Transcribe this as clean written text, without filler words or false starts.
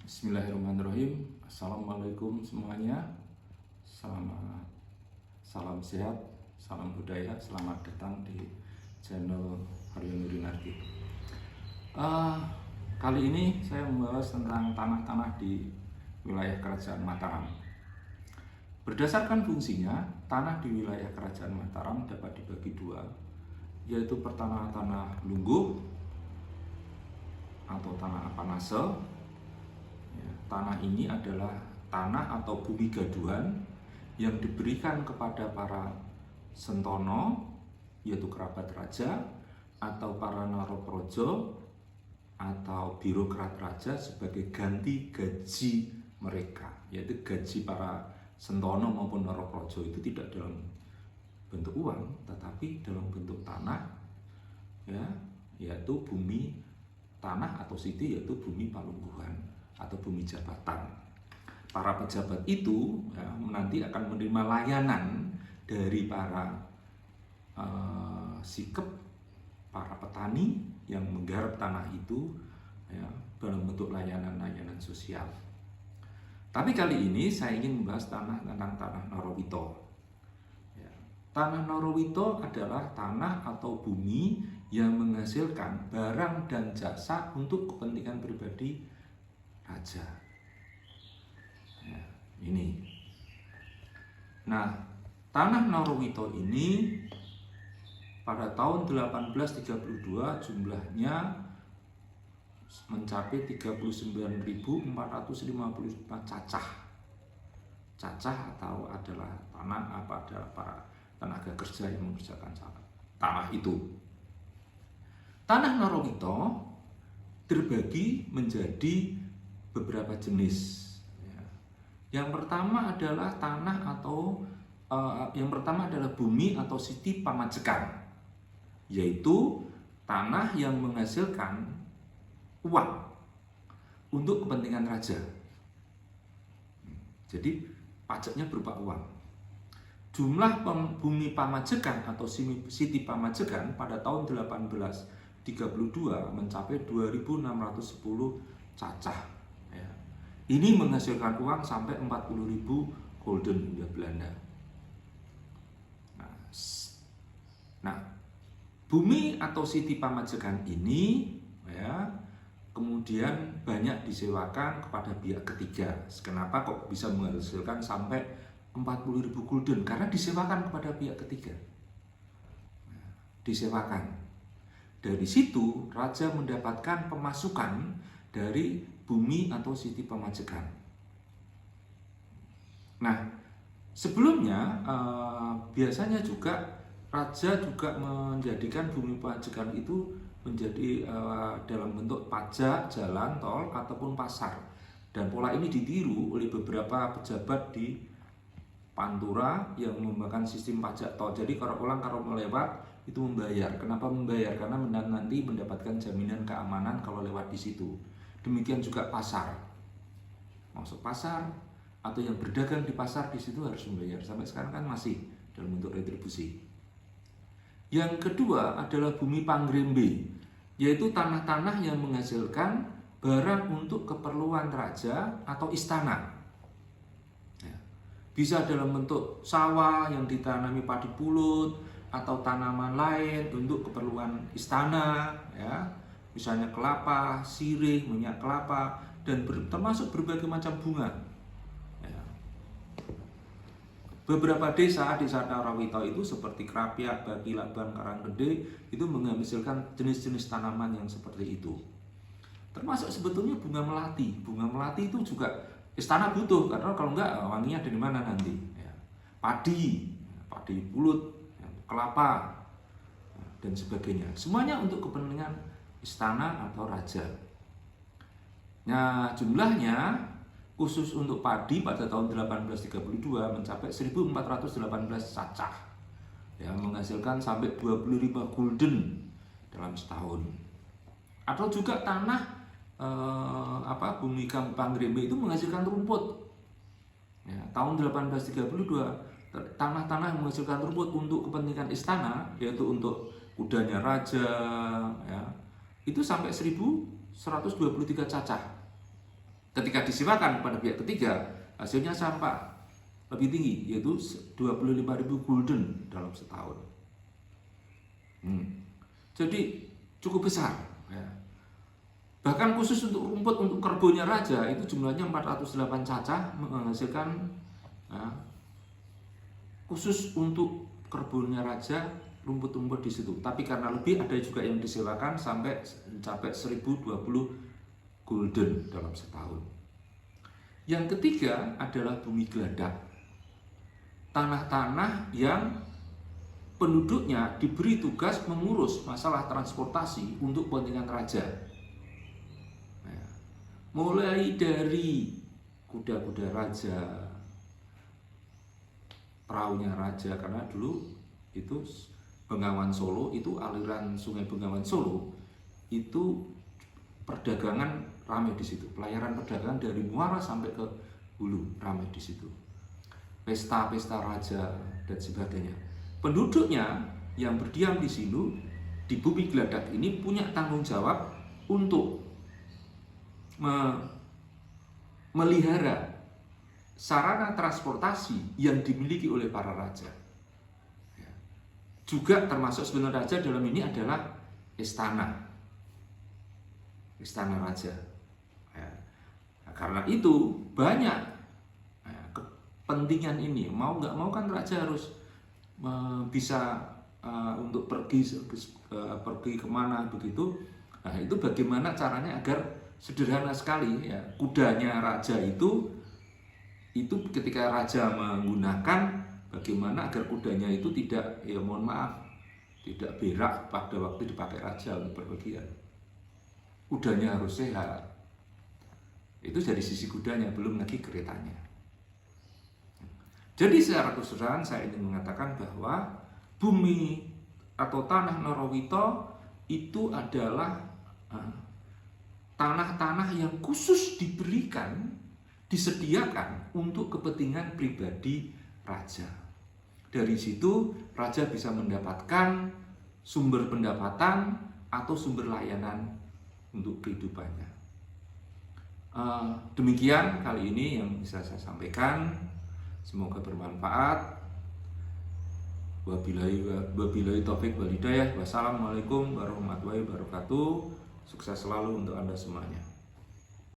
Bismillahirrahmanirrahim. Assalamualaikum semuanya. Salam sehat, salam budaya. Selamat datang di channel Haryo Nurdinarti. Kali ini saya membahas tentang tanah-tanah di wilayah Kerajaan Mataram. Berdasarkan fungsinya, tanah di wilayah Kerajaan Mataram dapat dibagi dua, yaitu tanah lungguh atau tanah apanase. Tanah ini adalah tanah atau bumi gaduhan yang diberikan kepada para sentono, yaitu kerabat raja, atau para naroprojo atau birokrat raja sebagai ganti gaji mereka, yaitu gaji para sentono maupun naroprojo itu tidak dalam bentuk uang, tetapi dalam bentuk tanah, yaitu bumi tanah atau siti, yaitu bumi palungguhan atau bumi jabatan. Para pejabat itu nanti akan menerima layanan dari para sikep, para petani yang menggarap tanah itu dalam bentuk layanan sosial. Tapi kali ini saya ingin membahas tentang tanah Norowito. Tanah Norowito adalah tanah atau bumi yang menghasilkan barang dan jasa untuk kepentingan pribadi raja. Ini. Nah, tanah Norowito ini pada tahun 1832 jumlahnya mencapai 39.454 cacah. Cacah atau adalah tanah adalah para tenaga kerja yang mengerjakan tanah itu. Tanah Norowito terbagi menjadi beberapa jenis. Yang pertama adalah bumi atau siti pamajekan, yaitu tanah yang menghasilkan uang untuk kepentingan raja. Jadi pajaknya berupa uang. Jumlah bumi pamajekan atau siti pamajekan pada tahun 1832 mencapai 2.610 cacah. Ini menghasilkan uang sampai 40.000 gulden Hindia Belanda. Nah, bumi atau siti pamajekan ini kemudian banyak disewakan kepada pihak ketiga. Kenapa kok bisa menghasilkan sampai 40.000 gulden? Karena disewakan kepada pihak ketiga. Disewakan. Dari situ raja mendapatkan pemasukan dari bumi atau siti pamajekan. Nah, sebelumnya biasanya juga raja juga menjadikan bumi pamajekan itu menjadi dalam bentuk pajak, jalan, tol, ataupun pasar. Dan pola ini ditiru oleh beberapa pejabat di Pantura yang menggunakan sistem pajak tol. Jadi kalau melewat itu membayar. Kenapa membayar? Karena nanti mendapatkan jaminan keamanan kalau lewat di situ. Demikian juga pasar, masuk pasar atau yang berdagang di pasar di situ harus membayar. Sampai sekarang kan masih dalam bentuk retribusi. Yang kedua adalah bumi panggrembe, yaitu tanah-tanah yang menghasilkan barang untuk keperluan raja atau istana. Bisa dalam bentuk sawah yang ditanami padi pulut atau tanaman lain untuk keperluan istana, misalnya kelapa, sirih, minyak kelapa, dan termasuk berbagai macam bunga. Beberapa desa di Norowito itu seperti Krapyak, Baki, Laban, Karanggede itu menghasilkan jenis-jenis tanaman yang seperti itu. Termasuk sebetulnya bunga melati. Bunga melati itu juga istana butuh, karena kalau enggak wanginya dari mana nanti? Padi pulut, kelapa, dan sebagainya. Semuanya untuk kepentingan istana atau raja. Nah, jumlahnya khusus untuk padi pada tahun 1832 mencapai 1.418 cacah, menghasilkan sampai 25 gulden dalam setahun. Atau juga tanah bumi panggrembe itu menghasilkan rumput. Tahun 1832 tanah-tanah yang menghasilkan rumput untuk kepentingan istana, yaitu untuk kudanya raja, itu sampai 1.123 cacah. Ketika disewakan pada pihak ketiga, hasilnya sama, lebih tinggi, yaitu 25.000 gulden dalam setahun. Jadi cukup besar. Ya. Bahkan khusus untuk rumput untuk kebunnya raja itu jumlahnya 408 cacah menghasilkan khusus untuk kebunnya raja rumput-rumput di situ. Tapi karena lebih ada juga yang disewakan sampai mencapai 1020 gulden dalam setahun. Yang ketiga adalah bumi geladak. Tanah-tanah yang penduduknya diberi tugas mengurus masalah transportasi untuk kepentingan raja. Mulai dari kuda-kuda raja, perahunya raja, karena dulu itu Bengawan Solo, itu aliran sungai Bengawan Solo, itu perdagangan ramai di situ. Pelayaran perdagangan dari muara sampai ke hulu ramai di situ. Pesta-pesta raja dan sebagainya. Penduduknya yang berdiam di sini, di bumi geladak ini punya tanggung jawab untuk melihara sarana transportasi yang dimiliki oleh para raja. Juga termasuk sebenarnya raja dalam ini adalah istana raja. Karena itu banyak kepentingan ini, mau nggak mau kan raja harus bisa untuk pergi kemana begitu. Nah itu bagaimana caranya agar sederhana sekali ya, kudanya raja itu ketika raja menggunakan, bagaimana agar kudanya itu tidak, ya mohon maaf, tidak berak pada waktu dipakai raja untuk berpergian. Kudanya harus sehat. Itu dari sisi kudanya, belum lagi keretanya. Jadi secara keseluruhan saya ingin mengatakan bahwa bumi atau tanah Norowito itu adalah tanah-tanah yang khusus disediakan untuk kepentingan pribadi raja. Dari situ raja bisa mendapatkan sumber pendapatan atau sumber layanan untuk kehidupannya. Demikian kali ini yang bisa saya sampaikan. Semoga bermanfaat. Wabillahi taufik wal hidayah. Wassalamualaikum warahmatullahi wabarakatuh. Sukses selalu untuk Anda semuanya.